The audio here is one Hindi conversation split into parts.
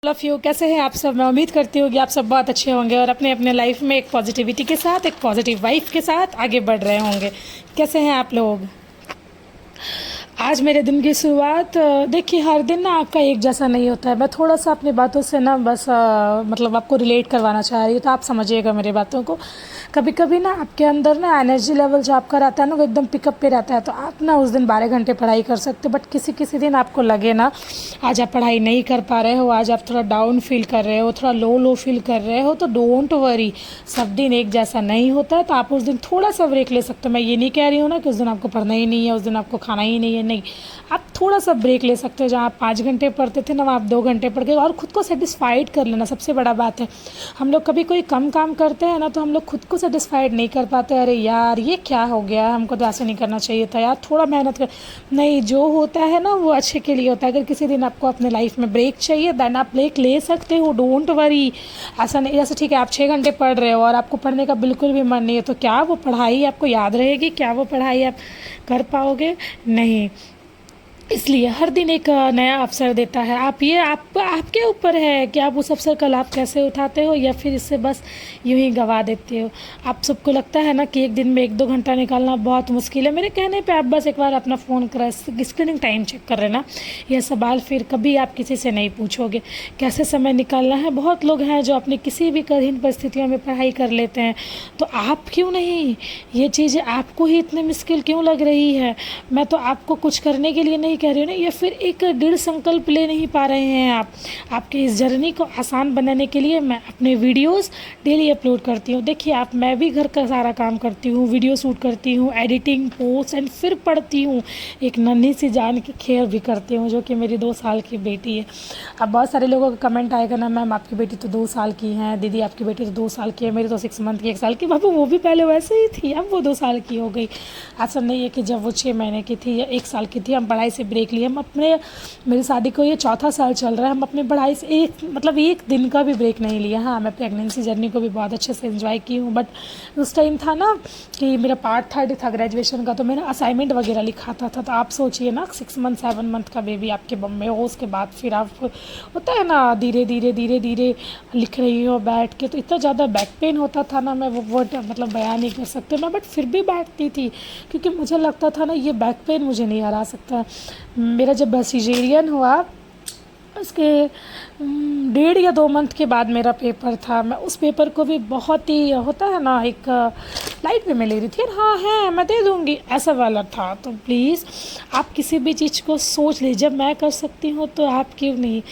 ऑफ यू कैसे हैं आप सब। मैं उम्मीद करती हूँ कि आप सब बहुत अच्छे होंगे और अपने अपने लाइफ में एक पॉजिटिविटी के साथ, एक पॉजिटिव वाइफ के साथ आगे बढ़ रहे होंगे। कैसे हैं आप लोग। आज मेरे दिन की शुरुआत देखिए, हर दिन ना आपका एक जैसा नहीं होता है। मैं थोड़ा सा अपनी बातों से ना बस मतलब आपको रिलेट करवाना चाह रही हूँ, तो आप समझिएगा मेरी बातों को। कभी कभी ना आपके अंदर ना एनर्जी लेवल जो आपका रहता है ना, वो एकदम पिकअप पे रहता है, तो आप ना उस दिन 12 घंटे पढ़ाई कर सकते हो। बट किसी किसी दिन आपको लगे ना आज आप पढ़ाई नहीं कर पा रहे हो, आज आप थोड़ा डाउन फील कर रहे हो, थोड़ा लो लो फील कर रहे हो, तो डोंट वरी। सब दिन एक जैसा नहीं होता है, तो आप उस दिन थोड़ा सा ब्रेक ले सकते हो। मैं ये नहीं कह रही हूँ ना कि उस दिन आपको पढ़ना ही नहीं है, उस दिन आपको खाना ही नहीं है, नहीं। आप थोड़ा सा ब्रेक ले सकते हो। जहाँ आप 5 घंटे पढ़ते थे ना, वहाँ आप 2 घंटे पढ़ गए, और खुद को सेटिस्फाइड कर लेना सबसे बड़ा बात है। हम लोग कभी कोई कम काम करते हैं ना, तो हम लोग खुद को सेटिस्फाइड नहीं कर पाते। अरे यार ये क्या हो गया, हमको तो ऐसे नहीं करना चाहिए था यार, थोड़ा मेहनत कर। नहीं, जो होता है ना वो अच्छे के लिए होता है। अगर किसी दिन आपको अपने लाइफ में ब्रेक चाहिए, देन आप ब्रेक ले सकते हो, डोंट वरी। ऐसा नहीं, जैसे ठीक है आप 6 घंटे पढ़ रहे हो और आपको पढ़ने का बिल्कुल भी मन नहीं है, तो क्या वो पढ़ाई आपको याद रहेगी? क्या वो पढ़ाई आप कर पाओगे? नहीं। इसलिए हर दिन एक नया अवसर देता है। आप ये आपके ऊपर है कि आप उस अवसर का लाभ कैसे उठाते हो, या फिर इससे बस यूं ही गवा देते हो। आप सबको लगता है ना कि एक दिन में 1-2 घंटा निकालना बहुत मुश्किल है। मेरे कहने पे आप बस एक बार अपना फ़ोन का स्क्रीनिंग टाइम चेक कर लेना। यह सवाल फिर कभी आप किसी से नहीं पूछोगे कैसे समय निकालना है। बहुत लोग हैं जो अपनी किसी भी कठिन परिस्थितियों में पढ़ाई कर लेते हैं, तो आप क्यों नहीं? ये चीज़ें आपको ही इतनी मुश्किल क्यों लग रही है? मैं तो आपको कुछ करने के लिए नहीं कह रही हूँ ना, या फिर एक दृढ़ संकल्प ले नहीं पा रहे हैं आप। आपके इस जर्नी को आसान बनाने के लिए मैं अपने वीडियोस डेली अपलोड करती हूँ। देखिए आप, मैं भी घर का सारा काम करती हूँ, वीडियो शूट करती हूँ, एडिटिंग, पोस्ट एंड फिर पढ़ती हूँ। एक नन्ही सी जान की केयर भी करती हूँ, जो कि मेरी 2 साल की बेटी है। अब बहुत सारे लोगों का कमेंट आएगा ना, मैम आपकी बेटी तो 2 साल की है, दीदी आपकी बेटी तो 2 साल की है, मेरी तो 6 मंथ की, 1 साल की। बाबू वो भी पहले वैसे ही थी, अब वो 2 साल की हो गई। ऐसा नहीं है कि जब वो 6 महीने की थी या 1 साल की थी हम पढ़ाई से ब्रेक लिए। हम अपने, मेरी शादी को ये 4था साल चल रहा है, हम अपनी पढ़ाई से एक दिन का भी ब्रेक नहीं लिया। हाँ, मैं प्रेगनेंसी जर्नी को भी बहुत अच्छे से एंजॉय की हूँ, बट उस टाइम था ना कि मेरा पार्ट 3 था ग्रेजुएशन का, तो मैंने असाइनमेंट वगैरह लिखाता था। तो आप सोचिए ना, 6 मंथ 7 मंथ का बेबी आपके बम में हो, उसके बाद फिर आप, होता है ना, धीरे धीरे धीरे धीरे लिख रही हो बैठ के, तो इतना ज़्यादा बैक पेन होता था ना, मैं वो वर्ड मतलब बयान नहीं कर सकते मैं। बट फिर भी बैठती थी, क्योंकि मुझे लगता था ना ये बैक पेन मुझे नहीं हरा सकता। मेरा जब सिजेरियन हुआ, उसके 1.5 या 2 मंथ के बाद मेरा पेपर था। मैं उस पेपर को भी बहुत ही, होता है ना, एक लाइट वे में ले रही थी। हाँ है, मैं दे दूँगी, ऐसा वाला था। तो प्लीज़ आप किसी भी चीज़ को सोच लीजिए, जब मैं कर सकती हूँ तो आप क्यों नहीं।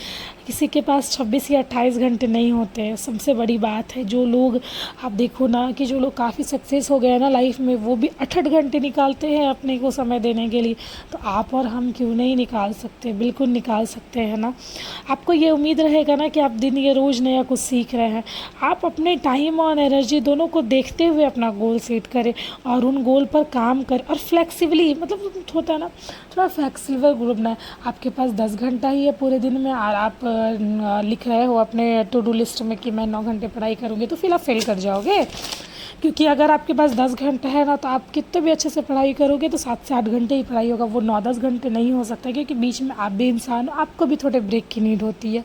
किसी के पास 26 या 28 घंटे नहीं होते हैं। सबसे बड़ी बात है, जो लोग, आप देखो ना कि जो लोग काफ़ी सक्सेस हो गए हैं ना लाइफ में, वो भी 8-8 घंटे निकालते हैं अपने को समय देने के लिए। तो आप और हम क्यों नहीं निकाल सकते? बिल्कुल निकाल सकते हैं ना। आपको ये उम्मीद रहेगा ना कि आप दिन ये रोज़ नया कुछ सीख रहे हैं। आप अपने टाइम और एनर्जी दोनों को देखते हुए अपना गोल सेट करें और उन गोल पर काम करें, और फ्लेक्सिबली, मतलब होता है ना, थोड़ा फ्लेक्सिबल ग्रुप बनाए। आपके पास 10 घंटा ही है पूरे दिन में, और आप लिख रहे हो अपने टू डू लिस्ट में कि मैं 9 घंटे पढ़ाई करूँगी, तो फिर आप फेल कर जाओगे। क्योंकि अगर आपके पास 10 घंटा है ना, तो आप कितने भी अच्छे से पढ़ाई करोगे तो 7 से 8 घंटे ही पढ़ाई होगा, वो 9-10 घंटे नहीं हो सकता। क्योंकि बीच में आप भी इंसान हो, आपको भी थोड़े ब्रेक की नीड होती है।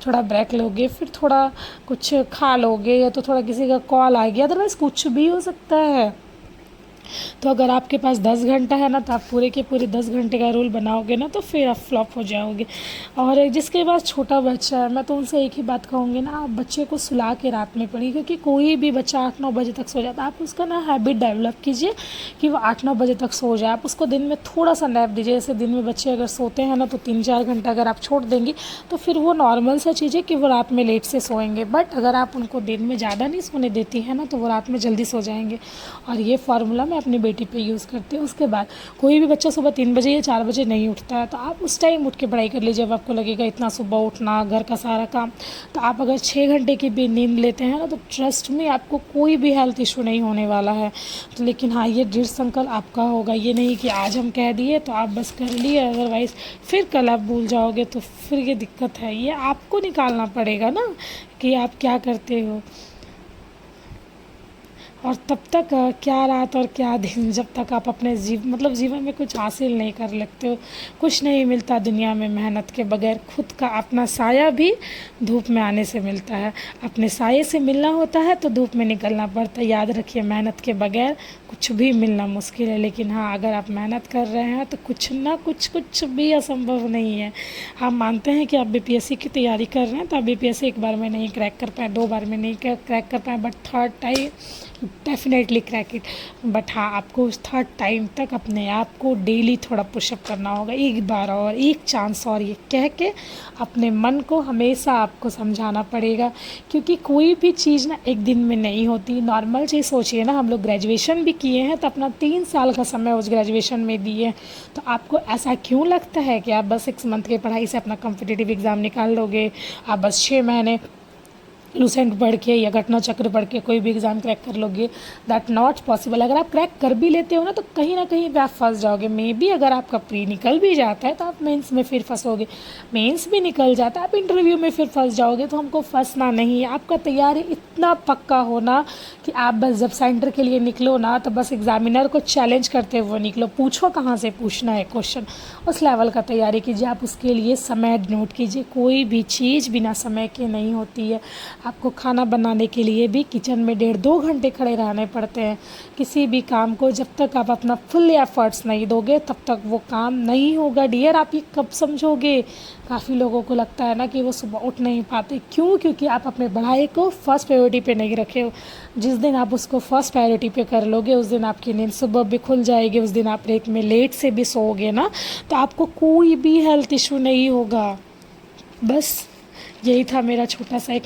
थोड़ा ब्रेक लोगे, फिर थोड़ा कुछ खा लोगे, या तो थोड़ा किसी का कॉल आ गया, अदरवाइज़ कुछ भी हो सकता है। तो अगर आपके पास 10 घंटा है ना, तो आप पूरे के पूरे 10 घंटे का रूल बनाओगे ना, तो फिर आप फ्लॉप हो जाओगे। और जिसके पास छोटा बच्चा है, मैं तो उनसे एक ही बात कहूँगी ना, आप बच्चे को सुला के रात में पढ़िए। क्योंकि कोई भी बच्चा 8-9 बजे तक सो जाता है। आप उसका ना हैबिट डेवलप कीजिए कि वो 8-9 बजे तक सो जाए। आप उसको दिन में थोड़ा सा नैप दीजिए। जैसे दिन में बच्चे अगर सोते हैं ना, तो 3-4 घंटा अगर आप छोड़ देंगी, तो फिर वो नॉर्मल सा चीज़ है कि वो रात में लेट से सोएंगे। बट अगर आप उनको दिन में ज़्यादा नहीं सोने देती हैं ना, तो वो रात में जल्दी सो जाएंगे। और ये फार्मूला मैं अपनी बेटी पे यूज़ करती हूँ। उसके बाद कोई भी बच्चा सुबह 3 बजे या 4 बजे नहीं उठता है, तो आप उस टाइम उठ के पढ़ाई कर लीजिए। जब आपको लगेगा इतना सुबह उठना, घर का सारा काम, तो आप अगर 6 घंटे की भी नींद लेते हैं ना, तो ट्रस्ट में आपको कोई भी हेल्थ इशू नहीं होने वाला है। तो लेकिन हाँ, ये दृढ़ संकल्प आपका होगा। ये नहीं कि आज हम कह दिए तो आप बस कर लिए, अदरवाइज़ फिर कल आप भूल जाओगे, तो फिर ये दिक्कत है। ये आपको निकालना पड़ेगा ना कि आप क्या करते हो। और तब तक क्या रात और क्या दिन, जब तक आप अपने जीवन में कुछ हासिल नहीं कर लेते हो। कुछ नहीं मिलता दुनिया में मेहनत के बगैर। खुद का अपना साया भी धूप में आने से मिलता है। अपने साये से मिलना होता है तो धूप में निकलना पड़ता है। याद रखिए, मेहनत के बगैर कुछ भी मिलना मुश्किल है, लेकिन हाँ, अगर आप मेहनत कर रहे हैं तो कुछ ना कुछ भी असंभव नहीं है। हम मानते हैं कि आप बीपीएससी की तैयारी कर रहे हैं तो आप बीपीएससी एक बार में नहीं क्रैक कर पाए, 2 बार में नहीं क्रैक कर पाए, but third time definitely crack it. But हाँ, आपको उस थर्ड टाइम तक अपने आप को डेली थोड़ा पुशअप करना होगा, एक बार और, एक चांस और, ये कह के अपने मन को हमेशा आपको समझाना पड़ेगा। क्योंकि कोई भी चीज़ ना एक दिन में नहीं होती। नॉर्मल चीज़ सोचिए ना, हम लोग ग्रेजुएशन भी किए हैं तो अपना 3 साल का समय उस ग्रेजुएशन में दिए, तो आपको ऐसा क्यों लगता है कि आप बस 6 मंथ की पढ़ाई से अपना कॉम्पिटिटिव एग्ज़ाम निकाल लोगे? आप बस 6 महीने लूसेंट पढ़ के या घटना चक्र पढ़ के कोई भी एग्ज़ाम क्रैक कर लोगे? That not possible. अगर आप क्रैक कर भी लेते हो ना तो कहीं ना कहीं पे आप फंस जाओगे। मे बी अगर आपका प्री निकल भी जाता है तो आप मेंस में फिर फंसोगे, मेंस भी निकल जाता है आप इंटरव्यू में फिर फंस जाओगे। तो हमको फंसना नहीं है, आपका तैयारी इतना पक्का होना कि आप बस जब सेंटर के लिए निकलो ना तो बस एग्जामिनर को चैलेंज करते हुए निकलो। पूछो कहाँ से पूछना है क्वेश्चन, उस लेवल का तैयारी कीजिए। आप उसके लिए समय नोट कीजिए। कोई भी चीज़ बिना समय के नहीं होती है। आपको खाना बनाने के लिए भी किचन में 1.5-2 घंटे खड़े रहने पड़ते हैं। किसी भी काम को जब तक आप अपना फुल एफर्ट्स नहीं दोगे तब तक वो काम नहीं होगा डियर। आप ये कब समझोगे? काफ़ी लोगों को लगता है ना कि वो सुबह उठ नहीं पाते। क्यों? क्योंकि आप अपने पढ़ाई को फर्स्ट प्रायोरिटी पे नहीं रखे हो। जिस दिन आप उसको फर्स्ट प्रायोरिटी पे कर लोगे उस दिन आपकी नींद सुबह भी खुल जाएगी। उस दिन आप रात में लेट से भी सोओगे ना तो आपको कोई भी हेल्थ इशू नहीं होगा। बस यही था मेरा छोटा सा एक